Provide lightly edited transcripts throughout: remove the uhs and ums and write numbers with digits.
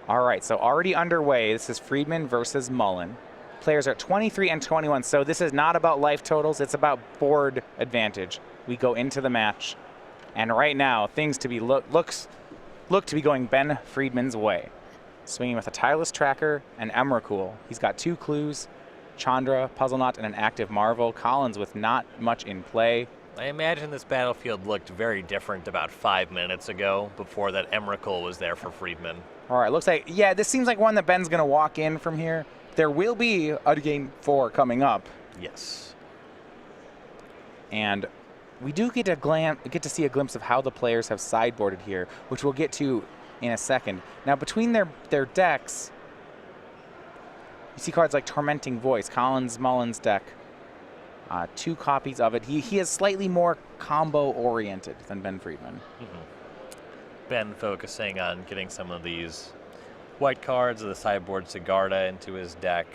All right, so already underway. This is Friedman versus Mullen. Players are 23 and 21, so this is not about life totals. It's about board advantage. We go into the match, and right now things to be look to be going Ben Friedman's way. Swinging with a Tireless Tracker and Emrakul. He's got 2 clues, Chandra, Puzzle Knot, and an active Marvel. Collins with not much in play. I imagine this battlefield looked very different about 5 minutes ago before that Emrakul was there for Friedman. All right, looks like, yeah, this seems like one that Ben's going to walk in from here. There will be a game 4 coming up. Yes. And we do get to see a glimpse of how the players have sideboarded here, which we'll get to in a second. Now, between their decks, you see cards like Tormenting Voice, Mullen's deck. 2 copies of it. He is slightly more combo-oriented than Ben Friedman. Ben focusing on getting some of these white cards of the sideboard Sigarda into his deck.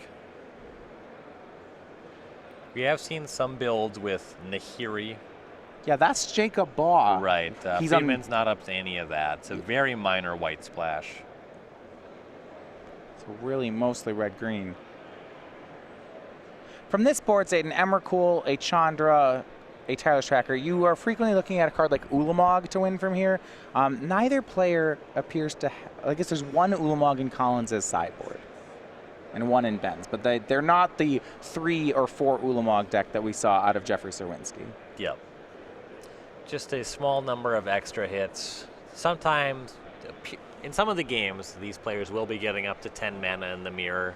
We have seen some builds with Nahiri. Yeah, that's Jacob Baugh. Right. Friedman's not up to any of that. It's a very minor white splash. So really mostly red-green. From this board state, an Emrakul, a Chandra, a Tireless Tracker, you are frequently looking at a card like Ulamog to win from here. Neither player appears to I guess there's one Ulamog in Collins' sideboard and one in Ben's, but they're not the 3 or 4 Ulamog deck that we saw out of Jeffrey Serwinski. Yep. Just a small number of extra hits. Sometimes, in some of the games, these players will be getting up to 10 mana in the mirror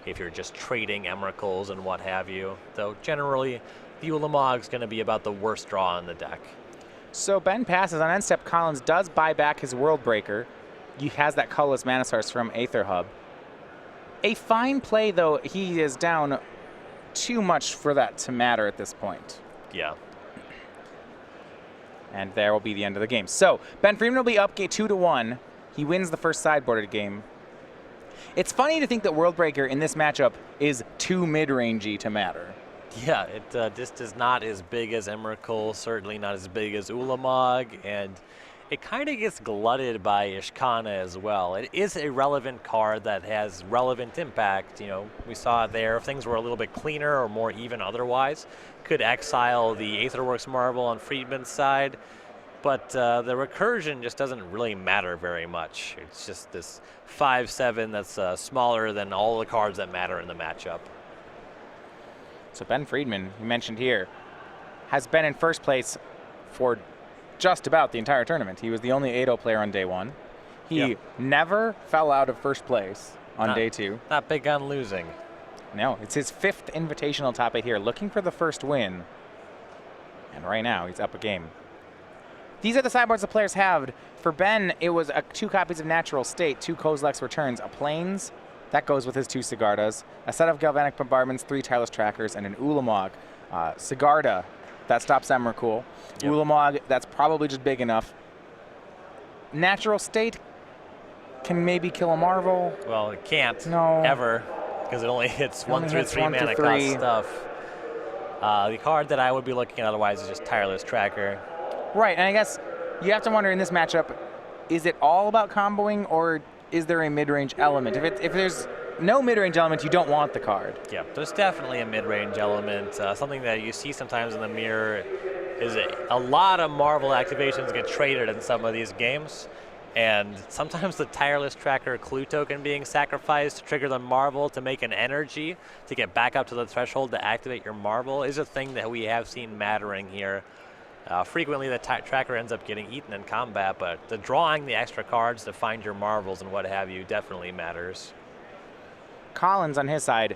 if you're just trading Emrakuls and what have you. Though generally, the Ulamog's going to be about the worst draw in the deck. So Ben passes. On end step, Collins does buy back his World Breaker. He has that colorless Mana Source from Aether Hub. A fine play, though. He is down too much for that to matter at this point. Yeah. And there will be the end of the game. So Ben Friedman will be up 2-1. He wins the first sideboarded game. It's funny to think that World Breaker in this matchup is too mid-rangey to matter. Yeah, it just is not as big as Emrakul, certainly not as big as Ulamog, and it kind of gets glutted by Ishkana as well. It is a relevant card that has relevant impact. You know, we saw it there. If things were a little bit cleaner or more even otherwise, could exile the Aetherworks Marvel on Friedman's side. But the recursion just doesn't really matter very much. It's just this 5/7 that's smaller than all the cards that matter in the matchup. So Ben Friedman, you mentioned here, has been in first place for just about the entire tournament. He was the only 8-0 player on day 1. He never fell out of first place on day 2. Not big on losing. No, it's his 5th invitational top 8 here, looking for the first win. And right now, he's up a game. These are the sideboards the players have. For Ben, it was 2 copies of Natural State, 2 Kozilek's Returns, a Plains, that goes with his 2 Sigardas, a set of Galvanic Bombardments, 3 Tireless Trackers, and an Ulamog. Sigarda, that stops Emrakul. Yep. Ulamog, that's probably just big enough. Natural State can maybe kill a Marvel. Well, it can't No. ever, because it only hits 1 through 3 1 through mana 3. cost stuff. The card that I would be looking at otherwise is just Tireless Tracker. Right, and I guess you have to wonder in this matchup, is it all about comboing, or is there a mid-range element? If there's no mid-range element, you don't want the card. Yeah, there's definitely a mid-range element. Something that you see sometimes in the mirror is a lot of Marvel activations get traded in some of these games. And sometimes the Tireless Tracker clue token being sacrificed to trigger the Marvel to make an energy to get back up to the threshold to activate your Marvel is a thing that we have seen mattering here. Frequently the tracker ends up getting eaten in combat, but the drawing the extra cards to find your Marvels and what have you definitely matters. Collins on his side,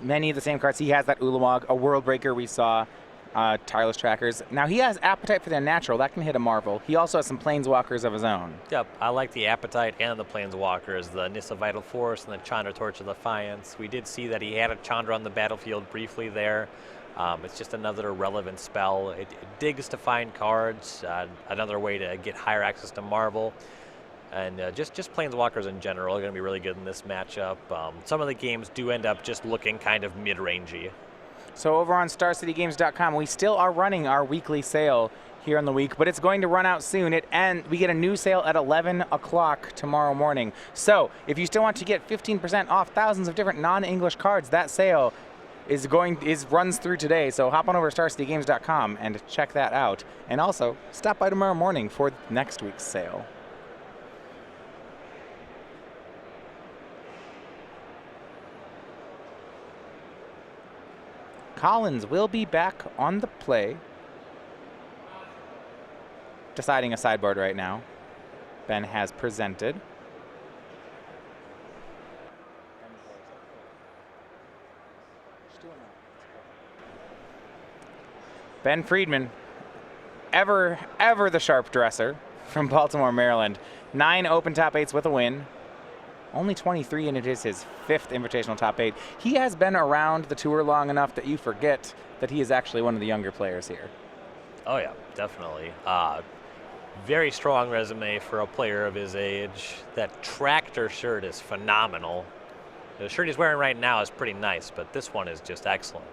many of the same cards. He has that Ulamog, a World Breaker we saw, Tireless Trackers. Now he has Appetite for the Unnatural. That can hit a Marvel. He also has some Planeswalkers of his own. Yep, I like the Appetite and the Planeswalkers, the Nissa Vital Force and the Chandra Torch of Defiance. We did see that he had a Chandra on the battlefield briefly there. It's just another relevant spell. It digs to find cards, another way to get higher access to Marvel. And just Planeswalkers in general are going to be really good in this matchup. Some of the games do end up just looking kind of mid-rangey. So over on StarCityGames.com, we still are running our weekly sale here on the week, but it's going to run out soon. We get a new sale at 11 o'clock tomorrow morning. So if you still want to get 15% off thousands of different non-English cards, that sale runs through today. So hop on over to StarCityGames.com and check that out. And also stop by tomorrow morning for next week's sale. Collins will be back on the play. Deciding a sideboard right now. Ben has presented. Ben Friedman, ever the sharp dresser from Baltimore, Maryland. 9 open top 8s with a win. Only 23, and it is his 5th Invitational top 8. He has been around the tour long enough that you forget that he is actually one of the younger players here. Oh yeah, definitely. Very strong resume for a player of his age. That tractor shirt is phenomenal. The shirt he's wearing right now is pretty nice, but this one is just excellent.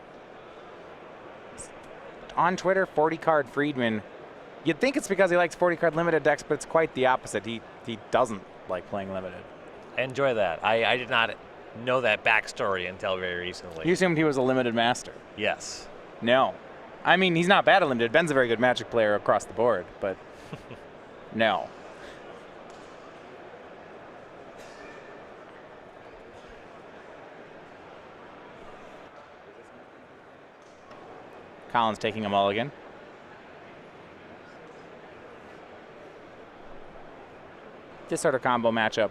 On Twitter, 40-card Friedman. You'd think it's because he likes 40-card limited decks, but it's quite the opposite. He doesn't like playing limited. I enjoy that. I did not know that backstory until very recently. You assumed he was a limited master. Yes. No. I mean, he's not bad at limited. Ben's a very good Magic player across the board, but no. Collins taking a mulligan. This sort of combo matchup,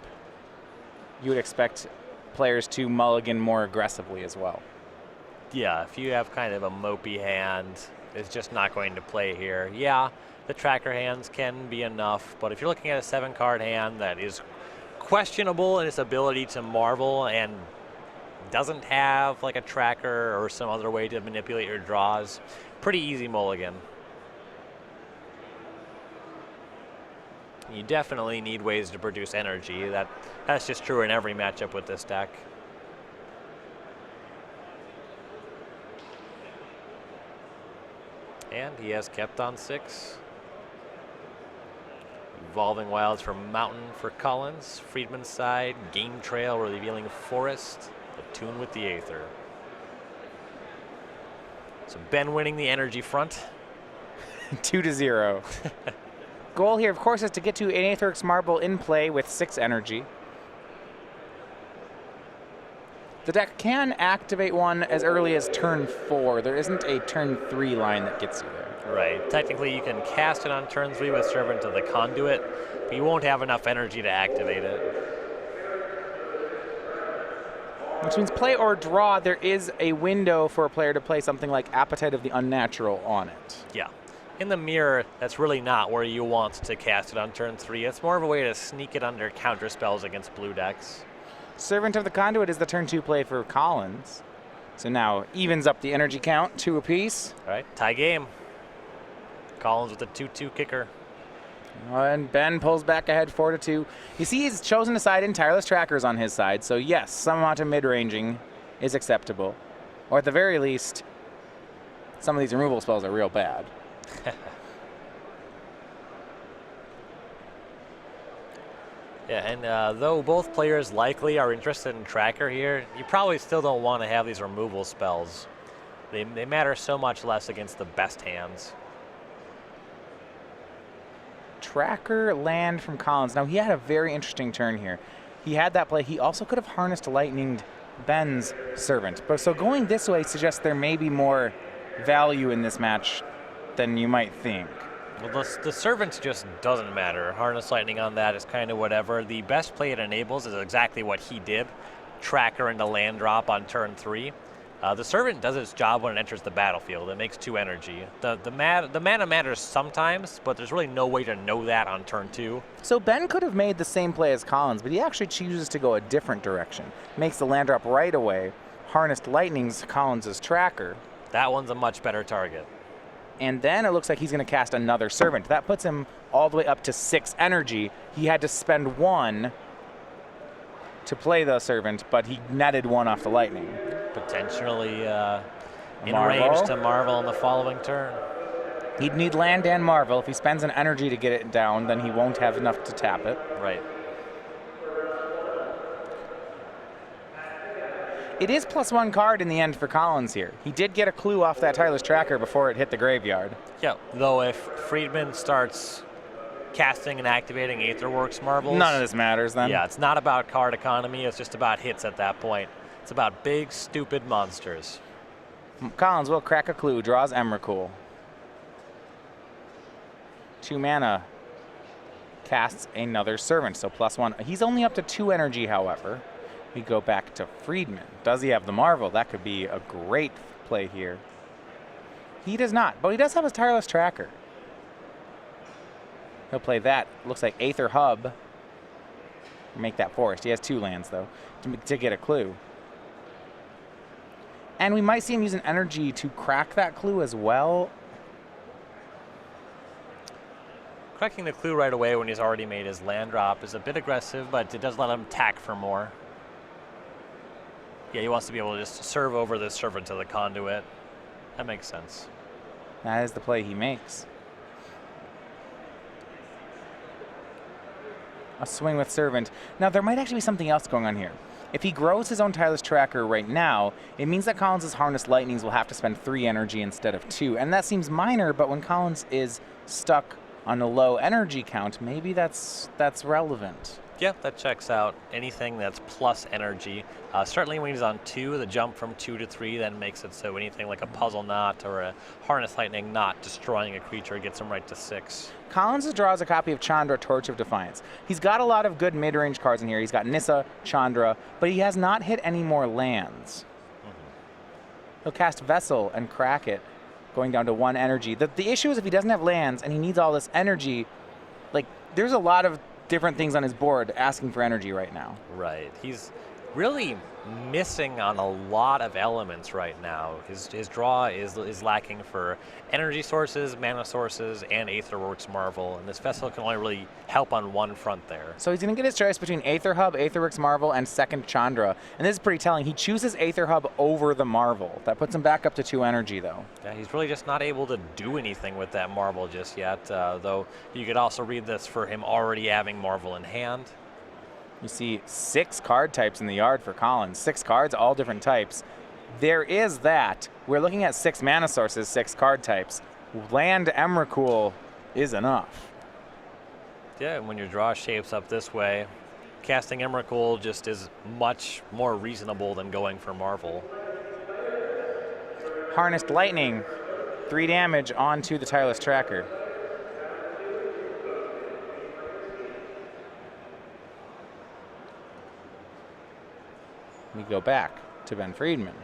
you would expect players to mulligan more aggressively as well. Yeah, if you have kind of a mopey hand, it's just not going to play here. Yeah, the tracker hands can be enough, but if you're looking at a 7-card hand that is questionable in its ability to marvel and doesn't have like a tracker or some other way to manipulate your draws, pretty easy mulligan. You definitely need ways to produce energy. That's just true in every matchup with this deck. And he has kept on 6. Evolving Wilds for Mountain for Collins. Friedman's side, Game Trail revealing Forest. Attune with the Aether. So Ben winning the energy front. 2-0. Goal here, of course, is to get to an Aetherix Marble in play with 6 energy. The deck can activate one as early as turn 4. There isn't a turn 3 line that gets you there. Right. Technically, you can cast it on turn 3 with Servant of the Conduit, but you won't have enough energy to activate it. Which means play or draw, there is a window for a player to play something like Appetite of the Unnatural on it. Yeah. In the mirror, that's really not where you want to cast it on turn 3. It's more of a way to sneak it under counter spells against blue decks. Servant of the Conduit is the turn 2 play for Collins. So now evens up the energy count, 2 apiece. All right, tie game. Collins with a 2-2 kicker. And Ben pulls back ahead 4-2. You see he's chosen to side in Tireless Trackers on his side, so yes, some amount of mid-ranging is acceptable. Or at the very least, some of these removal spells are real bad. Yeah, and though both players likely are interested in Tracker here, you probably still don't want to have these removal spells. They matter so much less against the best hands. Tracker land from Collins. Now, he had a very interesting turn here. He had that play. He also could have harnessed lightninged Ben's Servant. But so going this way suggests there may be more value in this match than you might think. Well, the Servant just doesn't matter. Harness Lightning on that is kind of whatever. The best play it enables is exactly what he did. Tracker into land drop on turn 3. The Servant does its job when it enters the battlefield. It makes 2 energy. The mana matters sometimes, but there's really no way to know that on turn 2. So Ben could have made the same play as Collins, but he actually chooses to go a different direction. Makes the land drop right away. Harnessed Lightning's Collins' Tracker. That one's a much better target. And then it looks like he's going to cast another Servant. That puts him all the way up to 6 energy. He had to spend 1 to play the Servant, but he netted 1 off the Lightning. Potentially in range to Marvel on the following turn. He'd need land and Marvel. If he spends an energy to get it down, then he won't have enough to tap it. Right. It is +1 card in the end for Collins here. He did get a clue off that Tireless Tracker before it hit the graveyard. Yeah, though if Friedman starts casting and activating Aetherworks Marbles... None of this matters then. Yeah, it's not about card economy, it's just about hits at that point. It's about big, stupid monsters. Collins will crack a clue, draws Emrakul. 2 mana, casts another Servant, so +1. He's only up to 2 energy, however. We go back to Friedman. Does he have the Marvel? That could be a great play here. He does not, but he does have his Tireless Tracker. He'll play that. Looks like Aether Hub. Make that forest. He has 2 lands, though, to get a clue. And we might see him use an energy to crack that clue as well. Cracking the clue right away when he's already made his land drop is a bit aggressive, but it does let him tack for more. Yeah, he wants to be able to just serve over this Servant to the Conduit. That makes sense. That is the play he makes. A swing with Servant. Now, there might actually be something else going on here. If he grows his own Tireless Tracker right now, it means that Collins' Harness Lightnings will have to spend 3 energy instead of 2. And that seems minor, but when Collins is stuck on a low energy count, maybe that's relevant. Yeah, that checks out. Anything that's plus energy. Certainly when he's on 2, the jump from 2 to 3 then makes it so anything like a Puzzle Knot or a Harness Lightning not destroying a creature gets him right to 6. Collins draws a copy of Chandra, Torch of Defiance. He's got a lot of good mid-range cards in here. He's got Nissa, Chandra, but he has not hit any more lands. He'll cast Vessel and crack it, going down to 1 energy. The issue is if he doesn't have lands and he needs all this energy, like, there's a lot of different things on his board asking for energy right now. Right. He's really missing on a lot of elements right now. His draw is lacking for energy sources, mana sources, and Aetherworks Marvel, and this Vessel can only really help on one front there. So he's going to get his choice between Aether Hub, Aetherworks Marvel, and second Chandra, and this is pretty telling. He chooses Aether Hub over the Marvel. That puts him back up to 2 energy, though. Yeah, he's really just not able to do anything with that Marvel just yet, though you could also read this for him already having Marvel in hand. You see 6 card types in the yard for Collins. 6 cards, all different types. There is that. We're looking at 6 mana sources, 6 card types. Land Emrakul is enough. Yeah, and when your draw shapes up this way, casting Emrakul just is much more reasonable than going for Marvel. Harnessed Lightning, 3 damage onto the Tireless Tracker. We go back to Ben Friedman.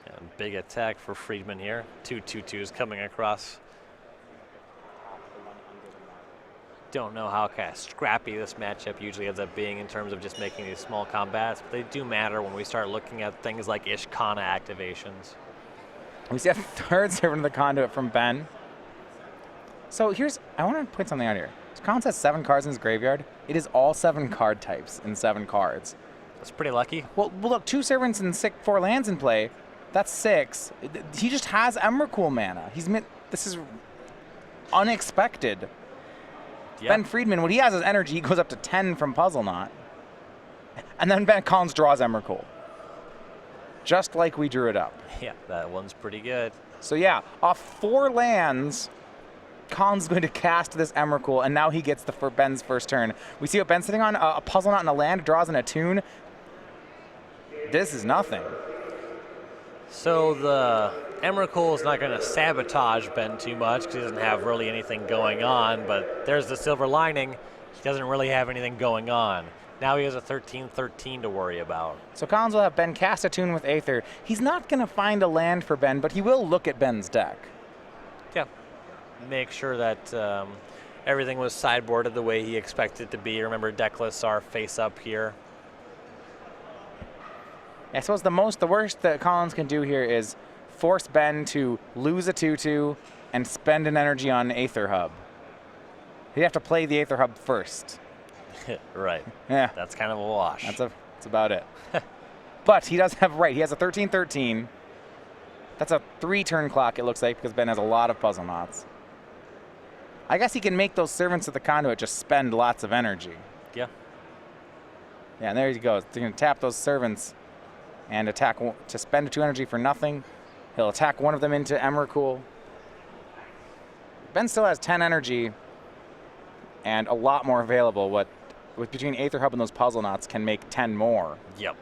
Yeah, big attack for Friedman here. 2 2/2s coming across. Don't know how kind of scrappy this matchup usually ends up being in terms of just making these small combats, but they do matter when we start looking at things like Ishkana activations. We see a 3rd Servant of the Conduit from Ben. So I want to point something out here. So Collins has 7 cards in his graveyard. It is all 7 card types in 7 cards. That's pretty lucky. Well, look, 2 Servants and 4 lands in play. That's 6. He just has Emrakul mana. This is unexpected. Yep. Ben Friedman, when he has his energy, he goes up to 10 from Puzzle Knot. And then Ben Collins draws Emrakul. Just like we drew it up. Yeah, that one's pretty good. So yeah, off 4 lands, Collins is going to cast this Emrakul, and now he gets for Ben's first turn. We see what Ben's sitting on, a Puzzle Knot and a land, draws in a tune. This is nothing. So the Emrakul is not going to sabotage Ben too much because he doesn't have really anything going on, but there's the silver lining. He doesn't really have anything going on. Now he has a 13/13 to worry about. So Collins will have Ben cast a tune with Aether. He's not going to find a land for Ben, but he will look at Ben's deck. Yeah. Make sure that everything was sideboarded the way he expected it to be. Remember, deck lists are face up here. I suppose the worst that Collins can do here is force Ben to lose a 2/2 and spend an energy on Aether Hub. He'd have to play the Aether Hub first. Right. Yeah. That's kind of a wash. That's about it. But he does have right. He has a 13-13. That's a 3-turn clock, it looks like, because Ben has a lot of puzzle knots. I guess he can make those servants of the conduit just spend lots of energy. Yeah. Yeah, and there he goes. He's going to tap those servants and attack to spend 2 energy for nothing. He'll attack one of them into Emrakul. Ben still has 10 energy and a lot more available. What with between Aether Hub and those puzzle knots can make 10 more. Yep.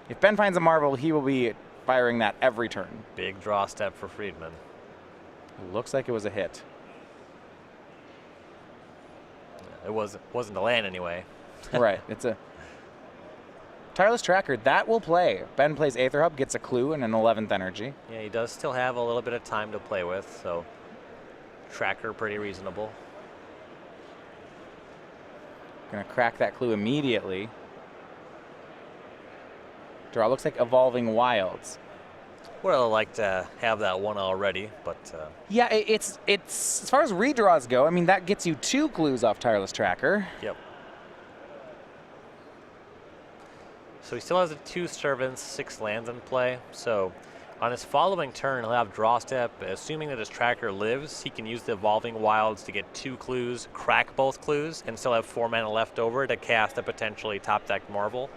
If Ben finds a Marvel, he will be firing that every turn. Big draw step for Friedman. It looks like it was a hit. It wasn't a land anyway. Right. It's a Tireless Tracker. That will play. Ben plays Aether Hub, gets a clue and an 11th energy. Yeah, he does still have a little bit of time to play with, so Tracker pretty reasonable. Gonna crack that clue immediately. Draw looks like Evolving Wilds. Would have liked to have that one already, but Yeah, it's as far as redraws go, I mean, that gets you 2 clues off Tireless Tracker. yep. So he still has 2 servants, 6 lands in play. So on his following turn, he'll have draw step. Assuming that his tracker lives, he can use the Evolving Wilds to get 2 clues, crack both clues, and still have 4 mana left over to cast a potentially top deck Marvel.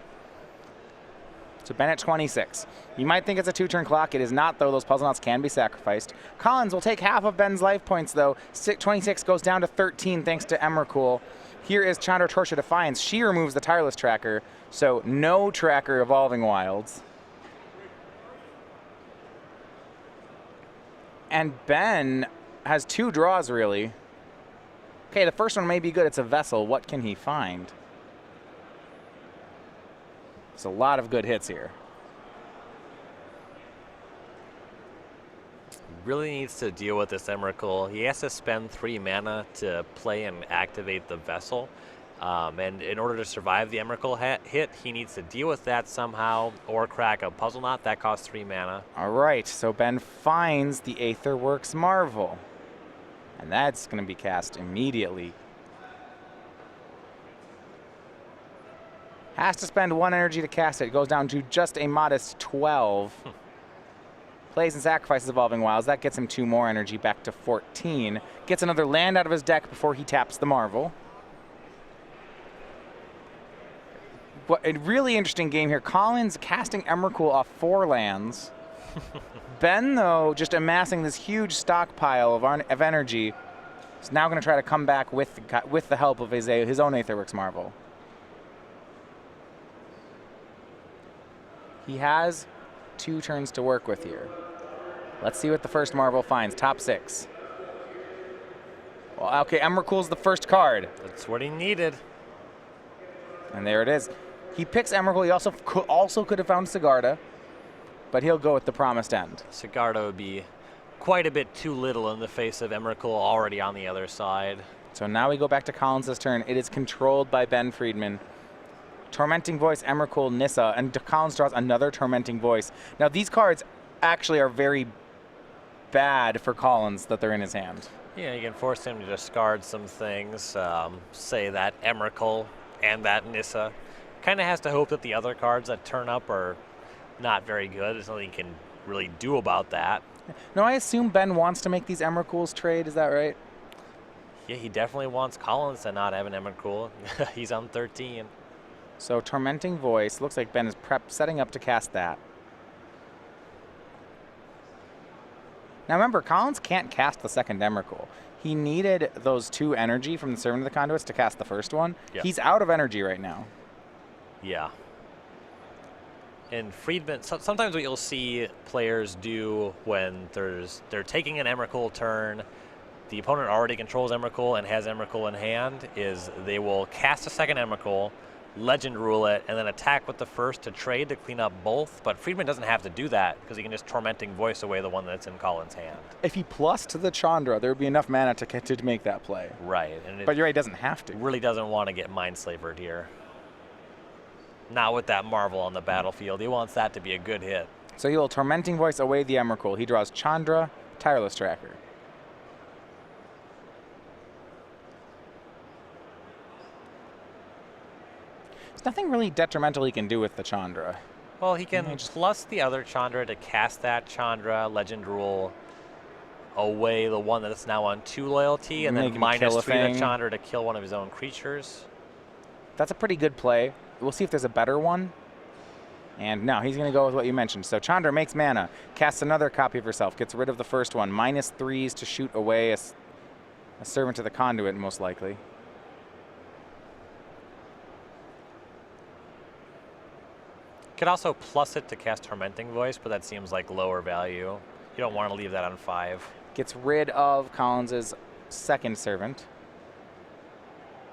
So Ben at 26. You might think it's a 2-turn clock. It is not, though. Those puzzle knots can be sacrificed. Collins will take half of Ben's life points, though. 26 goes down to 13 thanks to Emrakul. Here is Chandra Tortia Defiance. She removes the Tireless Tracker, so no tracker Evolving Wilds. And Ben has 2 draws, really. Okay, the first one may be good. It's a Vessel. What can he find? There's a lot of good hits here. Really needs to deal with this Emrakul. He has to spend 3 mana to play and activate the Vessel. And in order to survive the Emrakul hit, he needs to deal with that somehow or crack a puzzle knot. That costs 3 mana. All right, so Ben finds the Aetherworks Marvel. And that's going to be cast immediately. Has to spend 1 energy to cast it. It goes down to just a modest 12. Plays and sacrifices Evolving Wilds. That gets him 2 more energy, back to 14. Gets another land out of his deck before he taps the Marvel. But a really interesting game here. Collins casting Emrakul off 4 lands. Ben, though, just amassing this huge stockpile of energy, is now going to try to come back with the help of his own Aetherworks Marvel. He has 2 turns to work with here. Let's see what the first Marvel finds. Top 6. Well, okay, Emrakul's the first card. That's what he needed. And there it is. He picks Emrakul. He also could have found Sigarda, but he'll go with the Promised End. Sigarda would be quite a bit too little in the face of Emrakul already on the other side. So now we go back to Collins' turn. It is controlled by Ben Friedman. Tormenting Voice, Emrakul, Nissa, and Collins draws another Tormenting Voice. Now these cards actually are very bad for Collins that they're in his hand. Yeah, you can force him to discard some things, say that Emrakul and that Nissa. Kind of has to hope that the other cards that turn up are not very good. There's nothing he can really do about that. No, I assume Ben wants to make these Emrakuls trade. Is that right? Yeah, he definitely wants Collins to not have an Emrakul. He's on 13. So Tormenting Voice, looks like Ben is setting up to cast that. Now remember, Collins can't cast the second Emrakul. He needed those 2 energy from the Servant of the Conduits to cast the first one. Yep. He's out of energy right now. Yeah. And Friedman, sometimes what you'll see players do when they're taking an Emrakul turn, the opponent already controls Emrakul and has Emrakul in hand, is they will cast a second Emrakul, legend rule it, and then attack with the first to trade to clean up both. But Friedman doesn't have to do that because he can just Tormenting Voice away the one that's in Collins' hand. If he plussed the Chandra, there would be enough mana to make that play. Right. And But you're right, he doesn't have to. Really doesn't want to get Mindslavered here. Not with that Marvel on the battlefield. He wants that to be a good hit. So he will Tormenting Voice away the Emrakul. He draws Chandra, Tireless Tracker. There's nothing really detrimental he can do with the Chandra. Well, he can plus the other Chandra to cast that Chandra, Legend Rule, away the one that's now on 2 loyalty, and then -3 the Chandra to kill one of his own creatures. That's a pretty good play. We'll see if there's a better one. And no, he's going to go with what you mentioned. So Chandra makes mana, casts another copy of herself, gets rid of the first one, -3s to shoot away a Servant to the Conduit, most likely. Could also plus it to cast Tormenting Voice, but that seems like lower value. You don't want to leave that on 5. Gets rid of Collins's second Servant.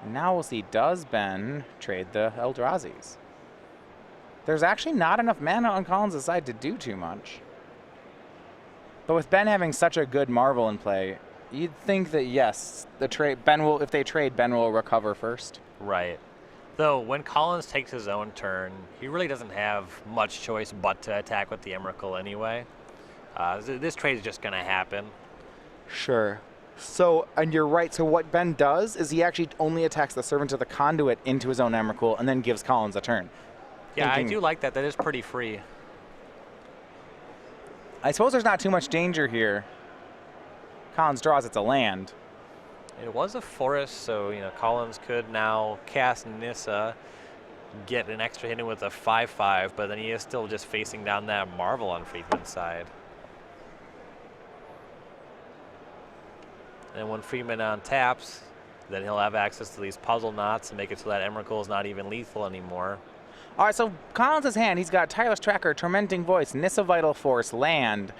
And now we'll see, does Ben trade the Eldrazi's? There's actually not enough mana on Collins' side to do too much. But with Ben having such a good Marvel in play, you'd think that yes, if they trade, Ben will recover first. Right. Though when Collins takes his own turn, he really doesn't have much choice but to attack with the Emrakul anyway. This trade is just going to happen. Sure. So, and you're right, so what Ben does is he actually only attacks the Servant of the Conduit into his own Emrakul and then gives Collins a turn. Yeah, I do like that. That is pretty free. I suppose there's not too much danger here. Collins draws, it's a land. It was a forest, so Collins could now cast Nissa, get an extra hit in with a 5/5, but then he is still just facing down that Marvel on Friedman's side. And when Friedman untaps, then he'll have access to these puzzle knots and make it so that Emrakul is not even lethal anymore. All right, so Collins' hand, he's got Tireless Tracker, Tormenting Voice, Nissa Vital Force, land.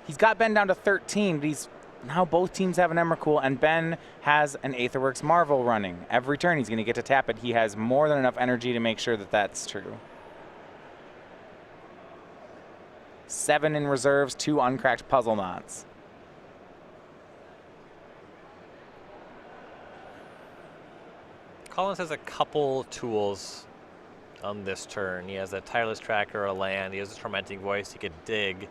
He's got Ben down to 13, but now both teams have an Emrakul, and Ben has an Aetherworks Marvel running. Every turn he's going to get to tap it. He has more than enough energy to make sure that that's true. 7 in reserves, 2 uncracked puzzle knots. Collins has a couple tools on this turn. He has a Tireless Tracker, a land, he has a Tormenting Voice, he could dig.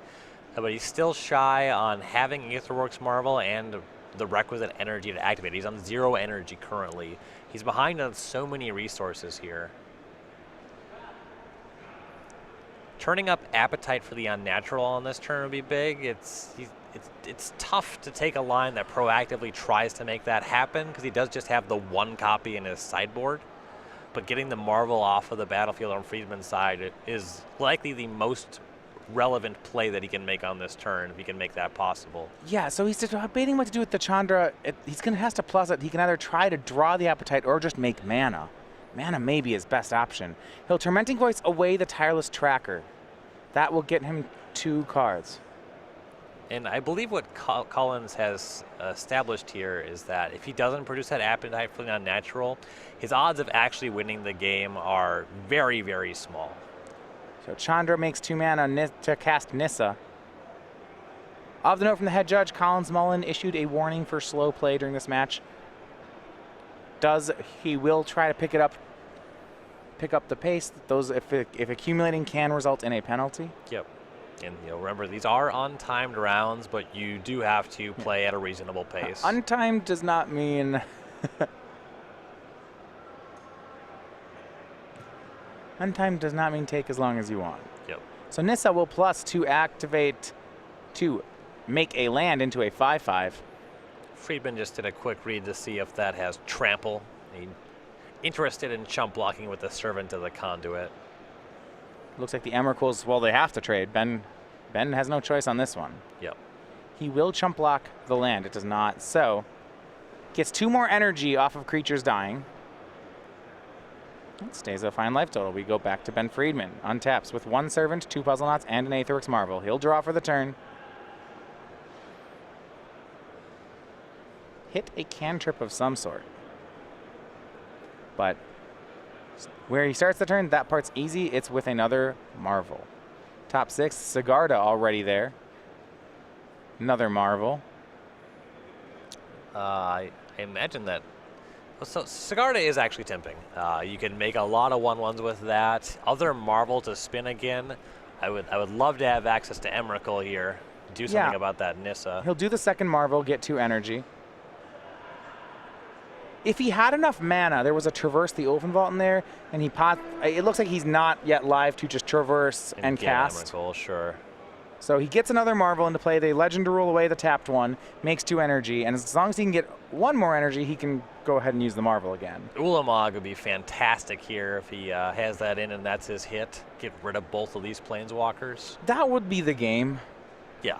But he's still shy on having Aetherworks Marvel and the requisite energy to activate. He's on 0 energy currently. He's behind on so many resources here. Turning up Appetite for the Unnatural on this turn would be big. It's tough to take a line that proactively tries to make that happen because he does just have the 1 copy in his sideboard. But getting the Marvel off of the battlefield on Friedman's side is likely the most relevant play that he can make on this turn if he can make that possible. Yeah, so he's debating what to do with the Chandra. He's going to have to plus it. He can either try to draw the Appetite or just make mana. Mana may be his best option. He'll Tormenting Voice away the Tireless Tracker. That will get him 2 cards. And I believe what Collins has established here is that if he doesn't produce that Appetite for the Unnatural, his odds of actually winning the game are very, very small. So Chandra makes 2 mana to cast Nissa. Of the note from the head judge, Collins Mullen issued a warning for slow play during this match. He will try to pick up the pace. If accumulating can result in a penalty. Yep. And remember, these are untimed rounds, but you do have to play at a reasonable pace. Untimed does not mean untimed does not mean take as long as you want. Yep. So Nissa will plus to activate to make a land into a 5/5. Friedman just did a quick read to see if that has trample. He's interested in chump blocking with the Servant of the Conduit. Looks like the Emrakuls, well, they have to trade. Ben has no choice on this one. Yep. He will chump block the land. It does not. So gets 2 more energy off of creatures dying. It stays a fine life total. We go back to Ben Friedman. Untaps with 1 Servant, 2 Puzzle Knots, and an Aetherworks Marvel. He'll draw for the turn. Hit a cantrip of some sort. But where he starts the turn, that part's easy. It's with another Marvel. Top 6, Sigarda already there. Another Marvel. I imagine that. So Sigarda is actually tempting. You can make a lot of 1/1s with that. Other Marvel to spin again. I would love to have access to Emrakul here. Do something about that Nissa. He'll do the second Marvel, get 2 energy. If he had enough mana, there was a Traverse the Ovenvault in there, and it looks like he's not yet live to just traverse and cast. Emrakul, sure. So he gets another Marvel into play. They Legend to rule away the tapped one, makes 2 energy, and as long as he can get 1 more energy, he can go ahead and use the Marvel again. Ulamog would be fantastic here if he has that in and that's his hit. Get rid of both of these Planeswalkers. That would be the game. Yeah.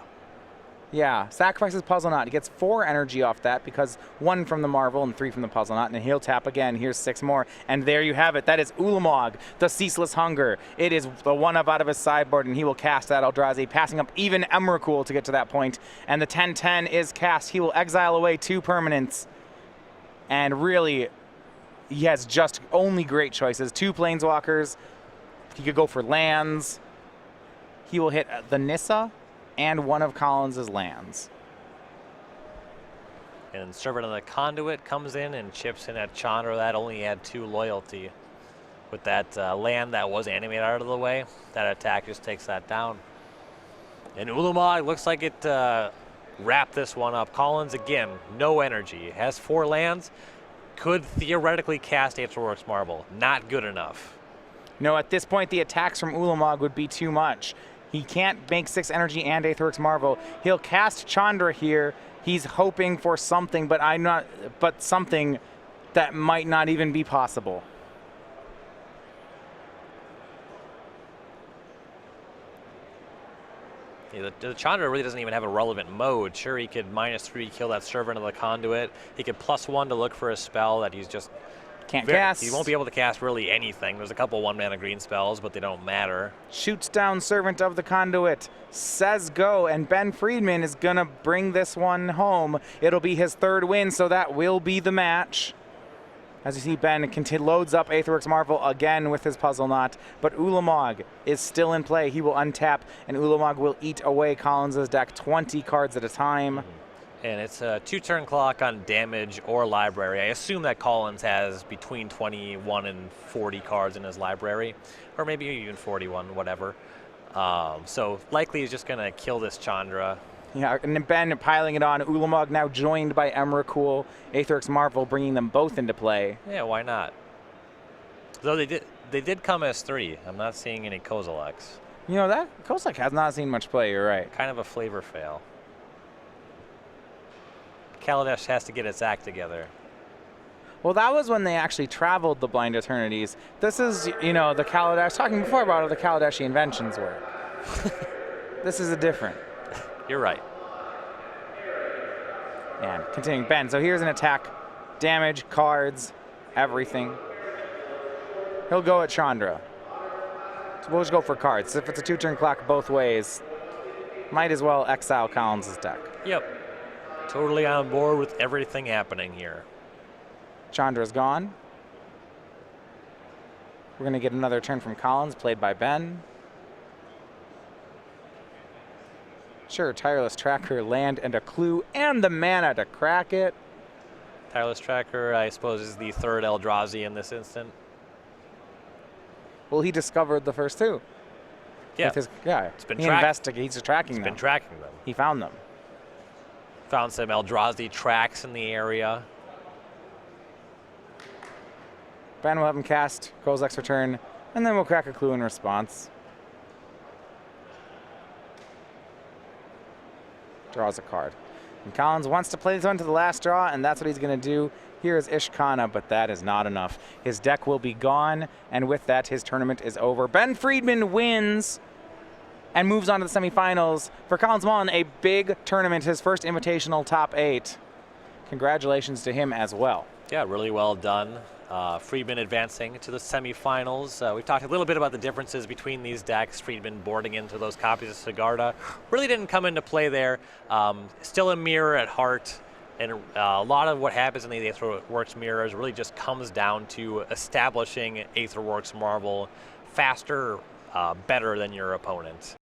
Yeah, sacrifices Puzzle Knot. He gets 4 energy off that because 1 from the Marvel and 3 from the Puzzle Knot, and he'll tap again. Here's 6 more, and there you have it. That is Ulamog, the Ceaseless Hunger. It is the 1-up out of his sideboard, and he will cast that Eldrazi, passing up even Emrakul to get to that point. And the 10/10 is cast. He will exile away 2 permanents, and really, he has just only great choices. 2 Planeswalkers. He could go for lands. He will hit the Nissa and 1 of Collins' lands. And Servant of the Conduit comes in and chips in at Chandra. That only had 2 loyalty. With that land that was animated out of the way, that attack just takes that down. And Ulamog looks like it wrapped this one up. Collins, again, no energy. Has 4 lands. Could theoretically cast Aetherworks Marble. Not good enough. No, at this point, the attacks from Ulamog would be too much. He can't make 6 energy and Aetherworks Marvel. He'll cast Chandra here. He's hoping for something, but something that might not even be possible. Yeah, the Chandra really doesn't even have a relevant mode. Sure, he could -3 kill that Servant of the Conduit. He could +1 to look for a spell that he's just can't cast. He won't be able to cast really anything. There's a couple 1-mana green spells, but they don't matter. Shoots down Servant of the Conduit, says go, and Ben Friedman is going to bring this one home. It'll be his 3rd win, so that will be the match. As you see, Ben loads up Aetherworks Marvel again with his Puzzle Knot, but Ulamog is still in play. He will untap, and Ulamog will eat away Collins' deck 20 cards at a time. And it's a 2-turn clock on damage or library. I assume that Collins has between 21 and 40 cards in his library, or maybe even 41, whatever. So likely he's just going to kill this Chandra. Yeah, and Ben piling it on. Ulamog now joined by Emrakul, Aetherworks Marvel, bringing them both into play. Yeah, why not? Though they did come as 3. I'm not seeing any Kozileks. You know, that Kozilek has not seen much play, you're right. Kind of a flavor fail. Kaladesh has to get its act together. Well, that was when they actually traveled the Blind Eternities. This is, you know, the Kaladesh, talking before about how the Kaladeshi inventions work. This is a different. You're right. And continuing, Ben, so here's an attack. Damage, cards, everything. He'll go at Chandra. So we'll just go for cards. If it's a 2-turn clock both ways, might as well exile Collins' deck. Yep. Totally on board with everything happening here. Chandra's gone. We're going to get another turn from Collins, played by Ben. Sure, Tireless Tracker, land, and a clue, and the mana to crack it. Tireless Tracker, I suppose, is the 3rd Eldrazi in this instant. Well, he discovered the first 2. Yeah. With his, yeah. It's been he's tracking them. Been tracking them. He found them. Found some Eldrazi tracks in the area. Ben will have him cast Kozilek's Return, and then we'll crack a clue in response. Draws a card. And Collins wants to play this one to the last draw, and that's what he's going to do. Here is Ishkana, but that is not enough. His deck will be gone, and with that, his tournament is over. Ben Friedman wins and moves on to the semifinals. For Collins Mullen, a big tournament, his first invitational top 8. Congratulations to him as well. Yeah, really well done. Friedman advancing to the semifinals. We've talked a little bit about the differences between these decks. Friedman boarding into those copies of Sigarda really didn't come into play there. Still a mirror at heart, and a lot of what happens in the Aetherworks mirrors really just comes down to establishing Aetherworks Marvel faster, better than your opponent.